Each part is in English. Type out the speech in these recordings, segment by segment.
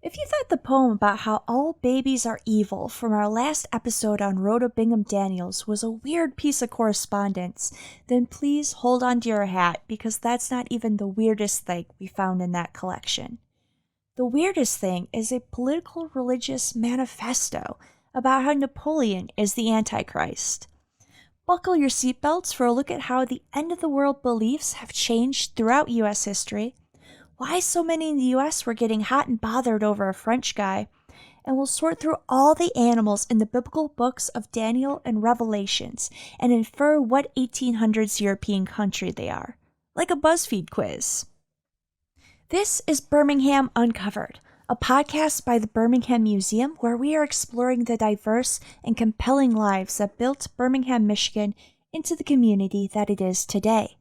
If you thought the poem about how all babies are evil from our last episode on Rhoda Bingham Daniels was a weird piece of correspondence, then please hold on to your hat because that's not even the weirdest thing we found in that collection. The weirdest thing is a political religious manifesto about how Napoleon is the Antichrist. Buckle your seatbelts for a look at how the end of the world beliefs have changed throughout US history, why so many in the US were getting hot and bothered over a French guy, and we'll sort through all the animals in the biblical books of Daniel and Revelations and infer what 1800s European country they are, like a BuzzFeed quiz. This is Birmingham Uncovered, a podcast by the Birmingham Museum where we are exploring the diverse and compelling lives that built Birmingham, Michigan into the community that it is today.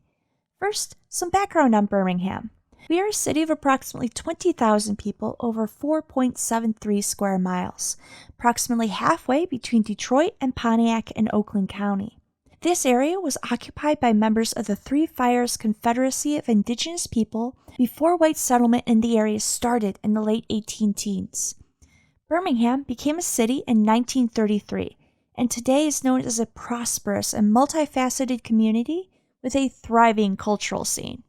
First, some background on Birmingham. We are a city of approximately 20,000 people over 4.73 square miles, approximately halfway between Detroit and Pontiac and Oakland County. This area was occupied by members of the Three Fires Confederacy of Indigenous People before white settlement in the area started in the late 18-teens. Birmingham became a city in 1933, and today is known as a prosperous and multifaceted community with a thriving cultural scene.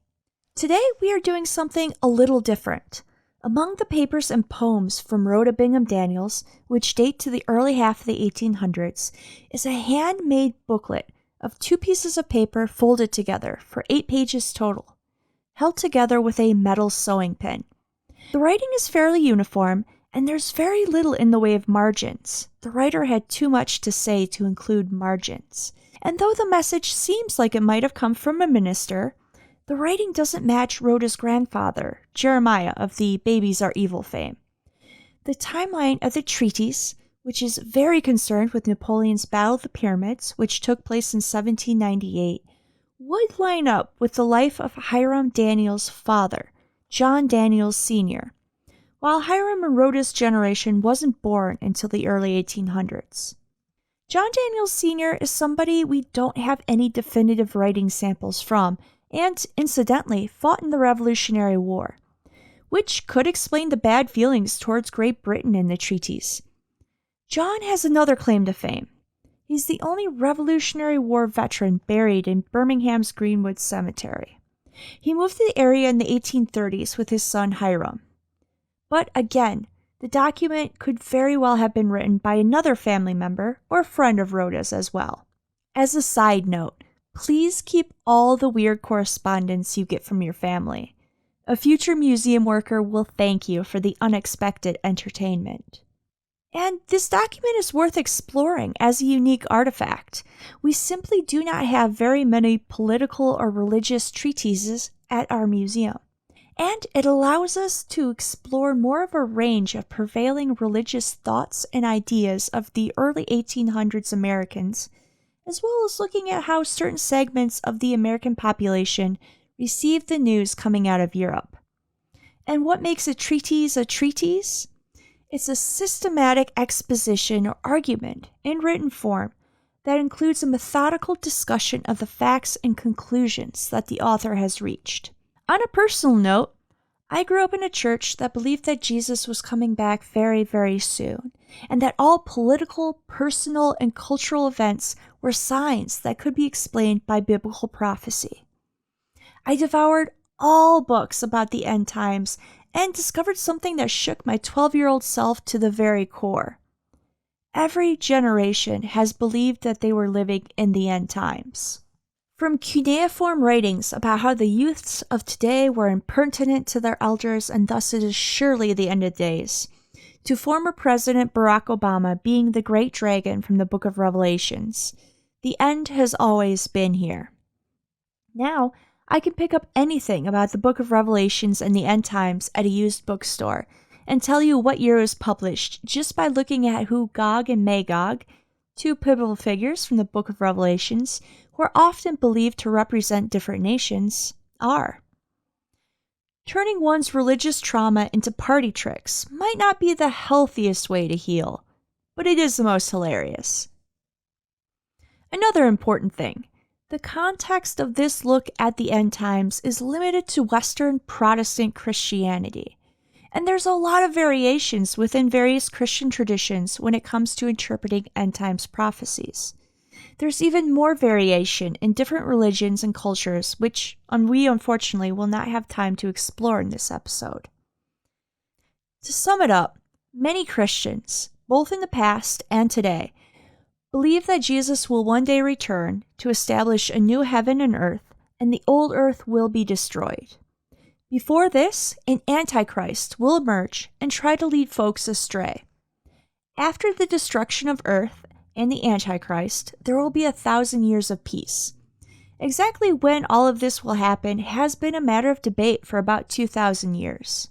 Today, we are doing something a little different. Among the papers and poems from Rhoda Bingham Daniels, which date to the early half of the 1800s, is a handmade booklet of 2 pieces of paper folded together for 8 pages total, held together with a metal sewing pin. The writing is fairly uniform, and there's very little in the way of margins. The writer had too much to say to include margins. And though the message seems like it might have come from a minister, the writing doesn't match Rhoda's grandfather, Jeremiah of the Babies Are Evil fame. The timeline of the treatise, which is very concerned with Napoleon's Battle of the Pyramids, which took place in 1798, would line up with the life of Hiram Daniels' father, John Daniels Sr., while Hiram and Rhoda's generation wasn't born until the early 1800s. John Daniels Sr. is somebody we don't have any definitive writing samples from, and, incidentally, fought in the Revolutionary War, which could explain the bad feelings towards Great Britain in the treaties. John has another claim to fame. He's the only Revolutionary War veteran buried in Birmingham's Greenwood Cemetery. He moved to the area in the 1830s with his son Hiram. But again, the document could very well have been written by another family member or friend of Rhoda's as well. As a side note, please keep all the weird correspondence you get from your family. A future museum worker will thank you for the unexpected entertainment. And this document is worth exploring as a unique artifact. We simply do not have very many political or religious treatises at our museum. And it allows us to explore more of a range of prevailing religious thoughts and ideas of the early 1800s Americans, as well as looking at how certain segments of the American population received the news coming out of Europe. And what makes a treatise a treatise? It's a systematic exposition or argument in written form that includes a methodical discussion of the facts and conclusions that the author has reached. On a personal note, I grew up in a church that believed that Jesus was coming back very, very soon, and that all political, personal, and cultural events were signs that could be explained by biblical prophecy. I devoured all books about the end times and discovered something that shook my 12-year-old self to the very core. Every generation has believed that they were living in the end times. From cuneiform writings about how the youths of today were impertinent to their elders and thus it is surely the end of days, to former President Barack Obama being the great dragon from the book of Revelations, the end has always been here. Now, I can pick up anything about the book of Revelations and the end times at a used bookstore and tell you what year it was published just by looking at who Gog and Magog, 2 pivotal figures from the book of Revelations, who are often believed to represent different nations, are. Turning one's religious trauma into party tricks might not be the healthiest way to heal, but it is the most hilarious. Another important thing, the context of this look at the end times is limited to Western Protestant Christianity, And there's a lot of variations within various Christian traditions when it comes to interpreting end times prophecies. There's even more variation in different religions and cultures, which we unfortunately will not have time to explore in this episode. To sum it up, many Christians, both in the past and today, believe that Jesus will one day return to establish a new heaven and earth, and the old earth will be destroyed. Before this, an Antichrist will emerge and try to lead folks astray. After the destruction of earth and the Antichrist, there will be 1,000 years of peace. Exactly when all of this will happen has been a matter of debate for about 2,000 years.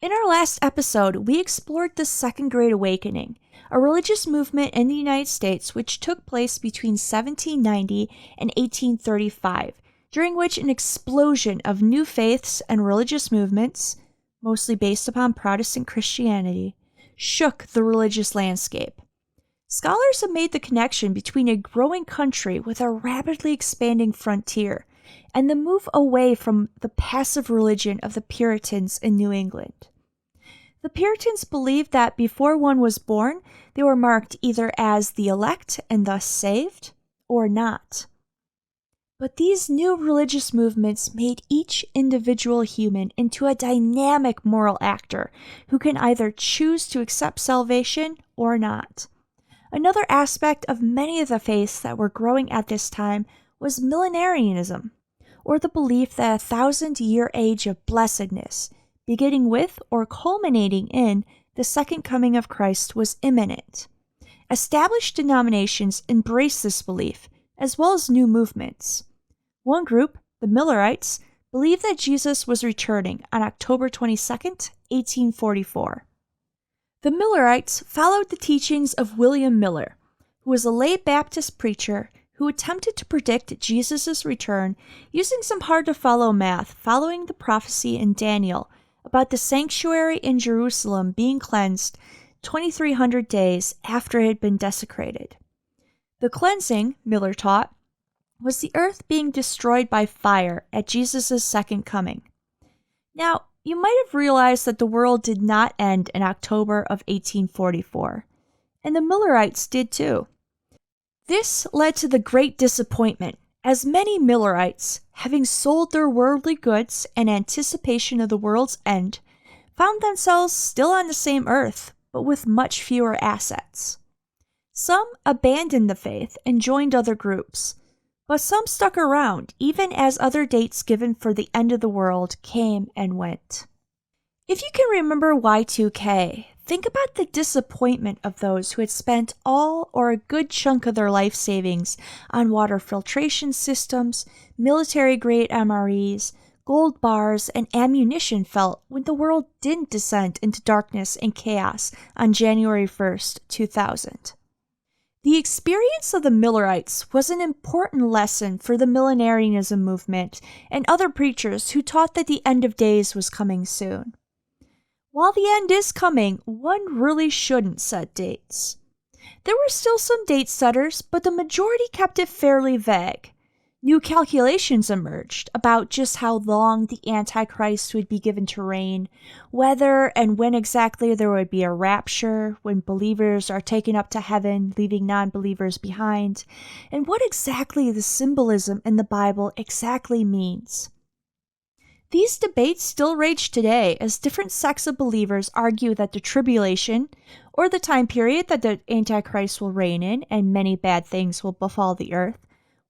In our last episode, we explored the Second Great Awakening, a religious movement in the United States which took place between 1790 and 1835, during which an explosion of new faiths and religious movements, mostly based upon Protestant Christianity, shook the religious landscape. Scholars have made the connection between a growing country with a rapidly expanding frontier and the move away from the passive religion of the Puritans in New England. The Puritans believed that before one was born, they were marked either as the elect and thus saved, or not. But these new religious movements made each individual human into a dynamic moral actor who can either choose to accept salvation or not. Another aspect of many of the faiths that were growing at this time was millenarianism, or the belief that 1,000-year age of blessedness, beginning with or culminating in the second coming of Christ, was imminent. Established denominations embraced this belief, as well as new movements. One group, the Millerites, believed that Jesus was returning on October 22, 1844. The Millerites followed the teachings of William Miller, who was a lay Baptist preacher who attempted to predict Jesus' return using some hard-to-follow math following the prophecy in Daniel about the sanctuary in Jerusalem being cleansed 2,300 days after it had been desecrated. The cleansing, Miller taught, was the earth being destroyed by fire at Jesus' second coming. Now, you might have realized that the world did not end in October of 1844, and the Millerites did too. This led to the Great Disappointment, as many Millerites, having sold their worldly goods in anticipation of the world's end, found themselves still on the same earth, but with much fewer assets. Some abandoned the faith and joined other groups, but some stuck around even as other dates given for the end of the world came and went. If you can remember Y2K, think about the disappointment of those who had spent all or a good chunk of their life savings on water filtration systems, military-grade MREs, gold bars, and ammunition felt when the world didn't descend into darkness and chaos on January 1st, 2000. The experience of the Millerites was an important lesson for the millenarianism movement and other preachers who taught that the end of days was coming soon. While the end is coming, one really shouldn't set dates. There were still some date setters, but the majority kept it fairly vague. New calculations emerged about just how long the Antichrist would be given to reign, whether and when exactly there would be a rapture, when believers are taken up to heaven, leaving non-believers behind, and what exactly the symbolism in the Bible exactly means. These debates still rage today as different sects of believers argue that the tribulation, or the time period that the Antichrist will reign in and many bad things will befall the earth,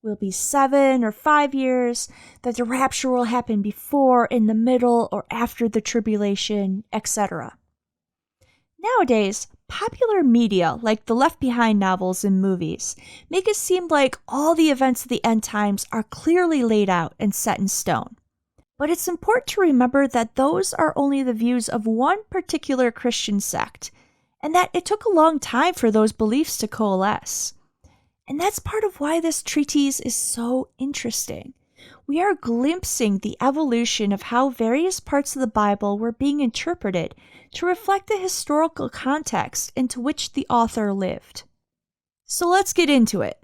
will be 7 or 5 years, that the rapture will happen before, in the middle, or after the tribulation, etc. Nowadays, popular media, like the Left Behind novels and movies, make it seem like all the events of the end times are clearly laid out and set in stone. But it's important to remember that those are only the views of one particular Christian sect, and that it took a long time for those beliefs to coalesce. And that's part of why this treatise is so interesting. We are glimpsing the evolution of how various parts of the Bible were being interpreted to reflect the historical context into which the author lived. So let's get into it.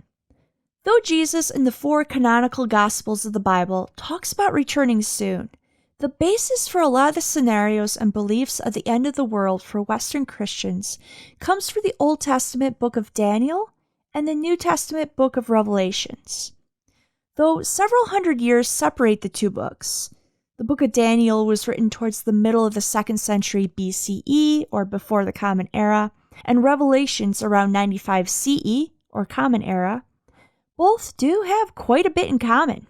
Though Jesus in the 4 canonical Gospels of the Bible talks about returning soon, The basis for a lot of the scenarios and beliefs of the end of the world for Western Christians comes from the Old Testament book of Daniel and the New Testament book of Revelations. Though several hundred years separate the two books, the book of Daniel was written towards the middle of the 2nd century BCE, or before the Common Era, and Revelations around 95 CE, or Common Era. Both do have quite a bit in common.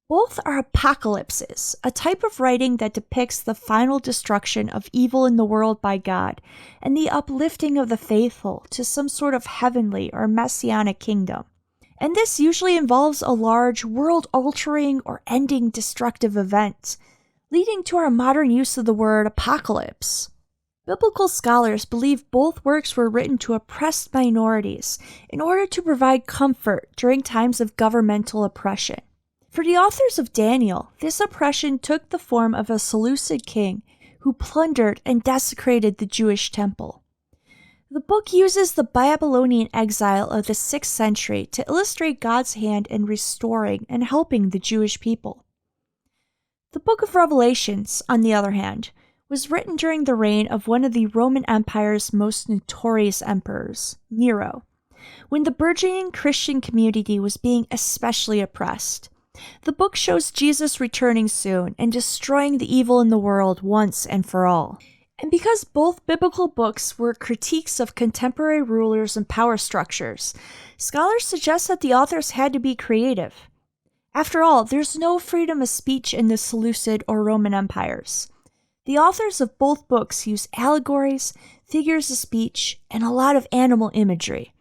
Both are apocalypses, a type of writing that depicts the final destruction of evil in the world by God and the uplifting of the faithful to some sort of heavenly or messianic kingdom. And this usually involves a large, world-altering or ending destructive event, leading to our modern use of the word apocalypse. Biblical scholars believe both works were written to oppressed minorities in order to provide comfort during times of governmental oppression. For the authors of Daniel, this oppression took the form of a Seleucid king who plundered and desecrated the Jewish temple. The book uses the Babylonian exile of the 6th century to illustrate God's hand in restoring and helping the Jewish people. The book of Revelations, on the other hand, was written during the reign of one of the Roman Empire's most notorious emperors, Nero, when the burgeoning Christian community was being especially oppressed. The book shows Jesus returning soon and destroying the evil in the world once and for all. And because both biblical books were critiques of contemporary rulers and power structures, scholars suggest that the authors had to be creative. After all, there's no freedom of speech in the Seleucid or Roman empires. The authors of both books use allegories, figures of speech, and a lot of animal imagery.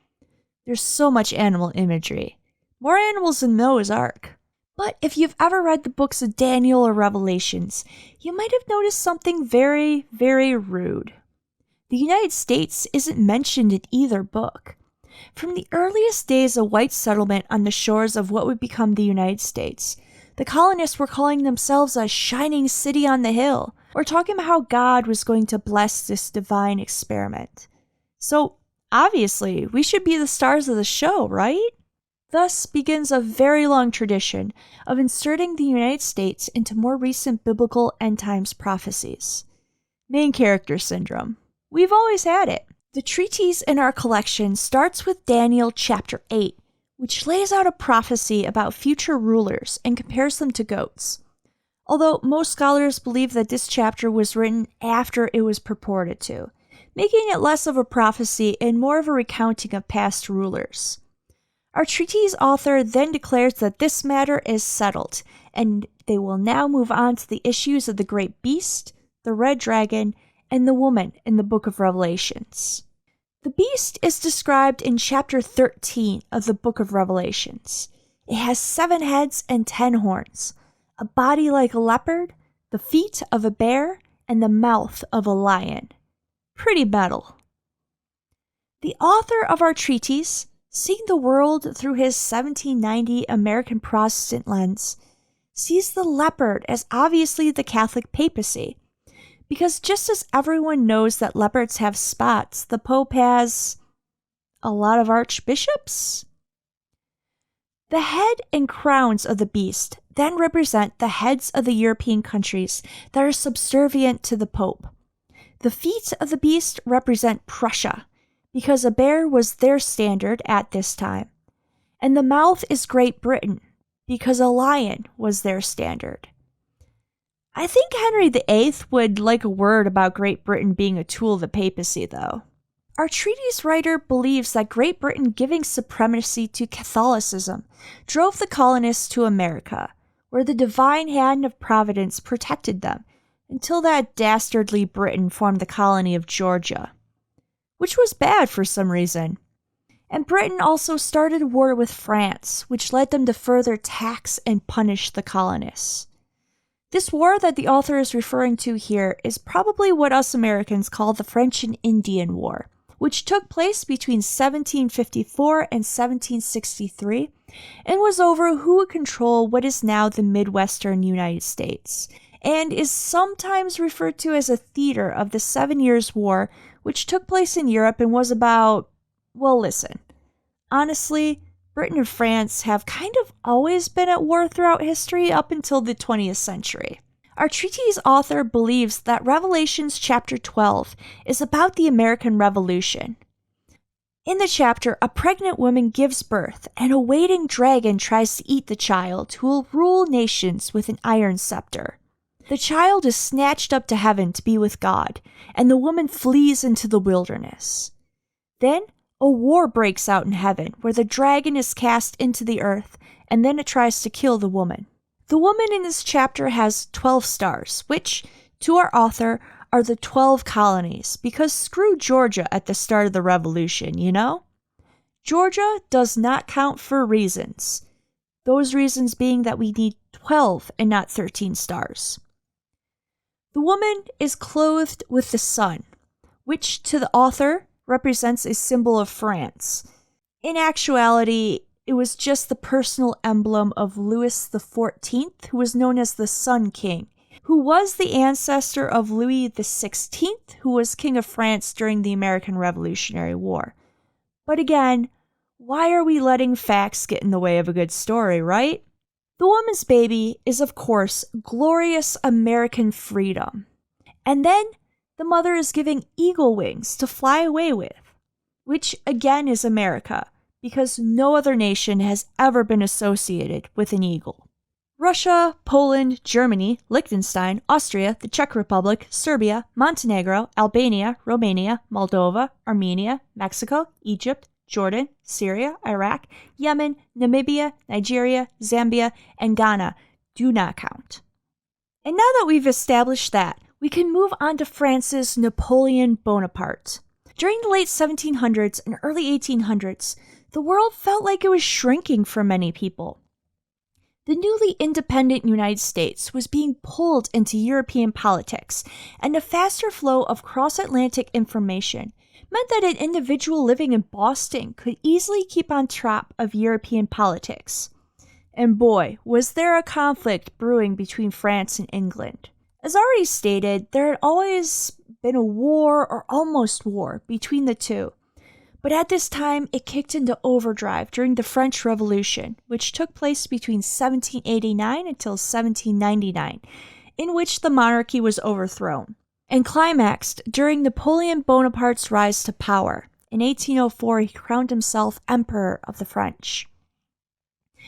There's so much animal imagery. More animals than Noah's Ark. But if you've ever read the books of Daniel or Revelations, you might have noticed something very, very rude. The United States isn't mentioned in either book. From the earliest days of white settlement on the shores of what would become the United States, the colonists were calling themselves a shining city on the hill, or talking about how God was going to bless this divine experiment. So, obviously, we should be the stars of the show, right? Thus begins a very long tradition of inserting the United States into more recent biblical end times prophecies. Main character syndrome. We've always had it. The treatise in our collection starts with Daniel chapter 8, which lays out a prophecy about future rulers and compares them to goats. Although most scholars believe that this chapter was written after it was purported to, making it less of a prophecy and more of a recounting of past rulers. Our treatise author then declares that this matter is settled, and they will now move on to the issues of the great beast, the red dragon, and the woman in the book of Revelations. The beast is described in chapter 13 of the book of Revelations. It has 7 heads and 10 horns, a body like a leopard, the feet of a bear, and the mouth of a lion. Pretty metal. The author of our treatise, seeing the world through his 1790 American Protestant lens, sees the leopard as obviously the Catholic papacy, because just as everyone knows that leopards have spots, the Pope has a lot of archbishops. The head and crowns of the beast then represent the heads of the European countries that are subservient to the Pope. The feet of the beast represent Prussia, because a bear was their standard at this time, and the mouth is Great Britain, because a lion was their standard. I think Henry VIII would like a word about Great Britain being a tool of the papacy, though. Our treatise writer believes that Great Britain giving supremacy to Catholicism drove the colonists to America, where the divine hand of Providence protected them, until that dastardly Britain formed the colony of Georgia, which was bad for some reason. And Britain also started war with France, which led them to further tax and punish the colonists. This war that the author is referring to here is probably what us Americans call the French and Indian War, which took place between 1754 and 1763, and was over who would control what is now the Midwestern United States, and is sometimes referred to as a theater of the 7 Years' War, which took place in Europe and was about, well, listen. Honestly, Britain and France have kind of always been at war throughout history up until the 20th century. Our treatise's author believes that Revelations chapter 12 is about the American Revolution. In the chapter, a pregnant woman gives birth, and a waiting dragon tries to eat the child, who will rule nations with an iron scepter. The child is snatched up to heaven to be with God, and the woman flees into the wilderness. Then, a war breaks out in heaven, where the dragon is cast into the earth, and then it tries to kill the woman. The woman in this chapter has 12 stars, which, to our author, are the 12 colonies, because screw Georgia at the start of the revolution, you know? Georgia does not count for reasons. Those reasons being that we need 12 and not 13 stars. The woman is clothed with the sun, which to the author represents a symbol of France. In actuality, it was just the personal emblem of Louis XIV, who was known as the Sun King, who was the ancestor of Louis XVI, who was King of France during the American Revolutionary War. But again, why are we letting facts get in the way of a good story, right? The woman's baby is, of course, glorious American freedom. And then the mother is giving eagle wings to fly away with, which again is America, because no other nation has ever been associated with an eagle. Russia, Poland, Germany, Liechtenstein, Austria, the Czech Republic, Serbia, Montenegro, Albania, Romania, Moldova, Armenia, Mexico, Egypt, Jordan, Syria, Iraq, Yemen, Namibia, Nigeria, Zambia, and Ghana do not count. And now that we've established that, we can move on to France's Napoleon Bonaparte. During the late 1700s and early 1800s, the world felt like it was shrinking for many people. The newly independent United States was being pulled into European politics, and a faster flow of cross-Atlantic information meant that an individual living in Boston could easily keep on top of European politics. And boy, was there a conflict brewing between France and England. As already stated, there had always been a war or almost war between the two. But at this time, it kicked into overdrive during the French Revolution, which took place between 1789 until 1799, in which the monarchy was overthrown, and climaxed during Napoleon Bonaparte's rise to power. In 1804, he crowned himself Emperor of the French.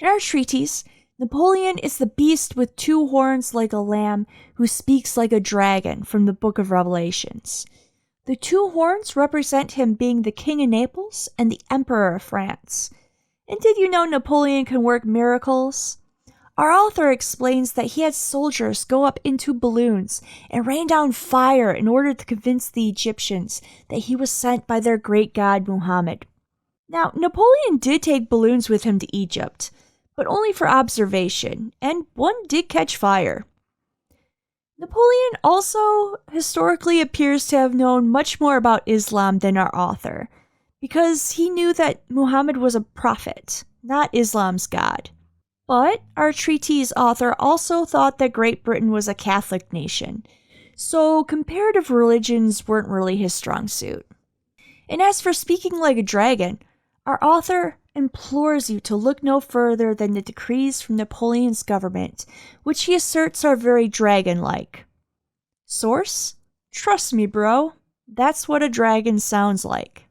In our treatise, Napoleon is the beast with two horns like a lamb who speaks like a dragon from the Book of Revelations. The two horns represent him being the King of Naples and the Emperor of France. And did you know Napoleon can work miracles? Our author explains that he had soldiers go up into balloons and rain down fire in order to convince the Egyptians that he was sent by their great god Muhammad. Now, Napoleon did take balloons with him to Egypt, but only for observation, and one did catch fire. Napoleon also historically appears to have known much more about Islam than our author, because he knew that Muhammad was a prophet, not Islam's god. But our treatise author also thought that Great Britain was a Catholic nation, so comparative religions weren't really his strong suit. And as for speaking like a dragon, our author implores you to look no further than the decrees from Napoleon's government, which he asserts are very dragon-like. Source? Trust me, bro. That's what a dragon sounds like.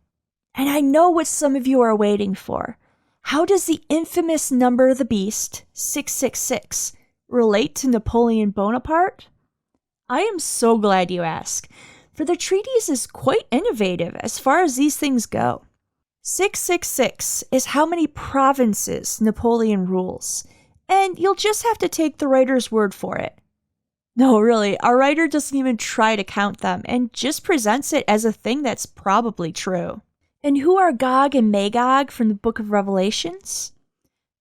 And I know what some of you are waiting for. How does the infamous number of the beast, 666, relate to Napoleon Bonaparte? I am so glad you ask, for the treatise is quite innovative as far as these things go. 666 is how many provinces Napoleon rules, and you'll just have to take the writer's word for it. No, really, our writer doesn't even try to count them and just presents it as a thing that's probably true. And who are Gog and Magog from the Book of Revelations?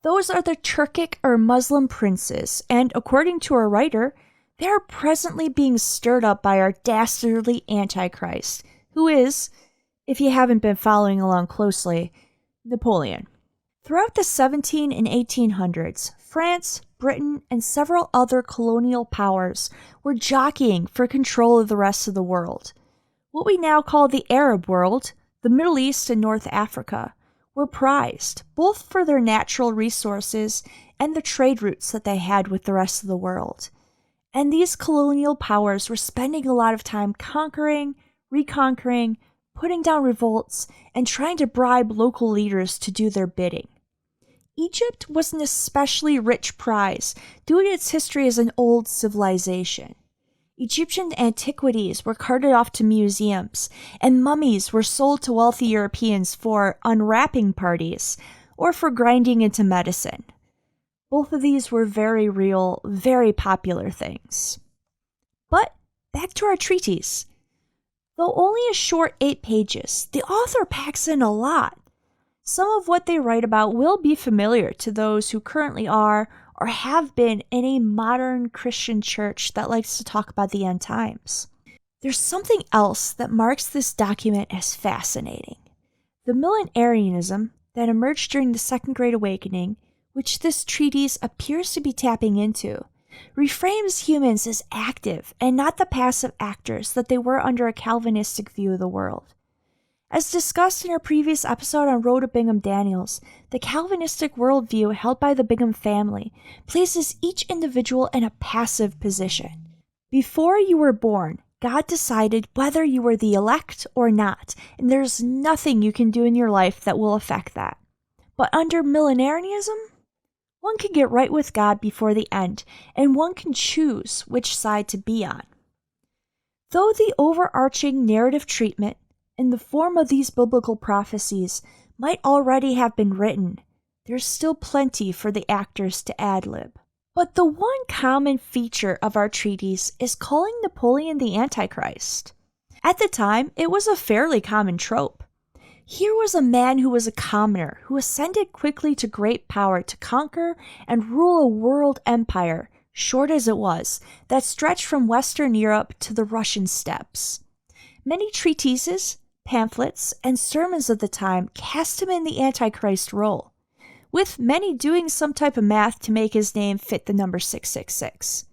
Those are the Turkic or Muslim princes, and according to our writer, they are presently being stirred up by our dastardly Antichrist, who is, if you haven't been following along closely, Napoleon. Throughout the 17 and 1800s, France, Britain, and several other colonial powers were jockeying for control of the rest of the world. What we now call the Arab world, the Middle East and North Africa, were prized, both for their natural resources and the trade routes that they had with the rest of the world. And these colonial powers were spending a lot of time conquering, reconquering, putting down revolts, and trying to bribe local leaders to do their bidding. Egypt was an especially rich prize due to its history as an old civilization. Egyptian antiquities were carted off to museums, and mummies were sold to wealthy Europeans for unwrapping parties or for grinding into medicine. Both of these were very real, very popular things. But back to our treatise. Though only a short 8 pages, the author packs in a lot. Some of what they write about will be familiar to those who currently are or have been in a modern Christian church that likes to talk about the end times. There's something else that marks this document as fascinating. The millenarianism that emerged during the Second Great Awakening, which this treatise appears to be tapping into, reframes humans as active and not the passive actors that they were under a Calvinistic view of the world. As discussed in our previous episode on Rhoda Bingham Daniels, the Calvinistic worldview held by the Bingham family places each individual in a passive position. Before you were born, God decided whether you were the elect or not, and there's nothing you can do in your life that will affect that. But under millenarianism, one can get right with God before the end, and one can choose which side to be on. Though the overarching narrative treatment in the form of these biblical prophecies might already have been written, there's still plenty for the actors to ad-lib. But the one common feature of our treatise is calling Napoleon the Antichrist. At the time, it was a fairly common trope. Here was a man who was a commoner, who ascended quickly to great power to conquer and rule a world empire, short as it was, that stretched from Western Europe to the Russian steppes. Many treatises, pamphlets, and sermons of the time cast him in the Antichrist role, with many doing some type of math to make his name fit the number 666.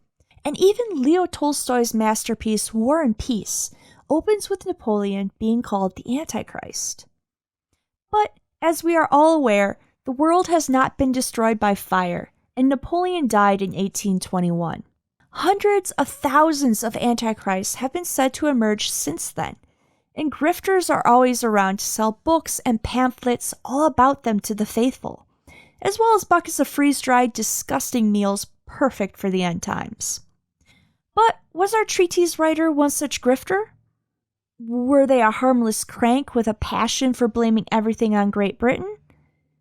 And even Leo Tolstoy's masterpiece War and Peace opens with Napoleon being called the Antichrist. But, as we are all aware, the world has not been destroyed by fire, and Napoleon died in 1821. Hundreds of thousands of Antichrists have been said to emerge since then, and grifters are always around to sell books and pamphlets all about them to the faithful, as well as buckets of freeze-dried, disgusting meals perfect for the end times. But was our treatise writer one such grifter? Were they a harmless crank with a passion for blaming everything on Great Britain?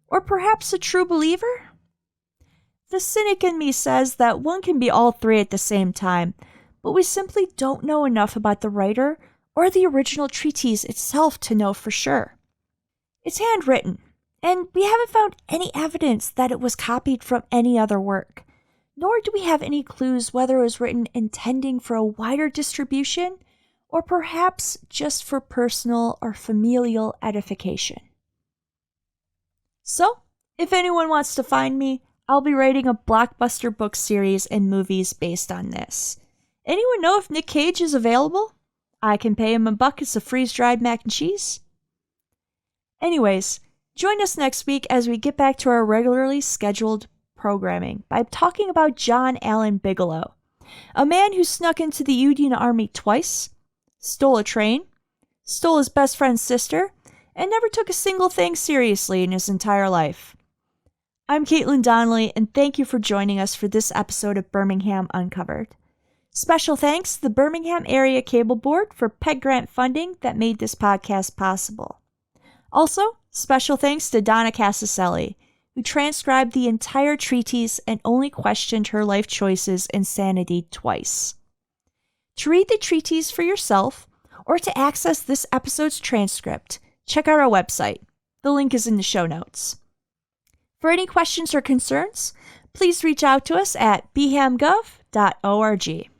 Or perhaps a true believer? The cynic in me says that one can be all three at the same time, but we simply don't know enough about the writer or the original treatise itself to know for sure. It's handwritten, and we haven't found any evidence that it was copied from any other work, nor do we have any clues whether it was written intending for a wider distribution or perhaps just for personal or familial edification. So, if anyone wants to find me, I'll be writing a blockbuster book series and movies based on this. Anyone know if Nick Cage is available? I can pay him in buckets of freeze-dried mac and cheese. Anyways, join us next week as we get back to our regularly scheduled programming by talking about John Allen Bigelow, a man who snuck into the Union Army twice, stole a train, stole his best friend's sister, and never took a single thing seriously in his entire life. I'm Caitlin Donnelly, and thank you for joining us for this episode of Birmingham Uncovered. Special thanks to the Birmingham Area Cable Board for Peg Grant funding that made this podcast possible. Also, special thanks to Donna Cassicelli, who transcribed the entire treatise and only questioned her life choices and sanity twice. To read the treatise for yourself, or to access this episode's transcript, check out our website. The link is in the show notes. For any questions or concerns, please reach out to us at bhamgov.org.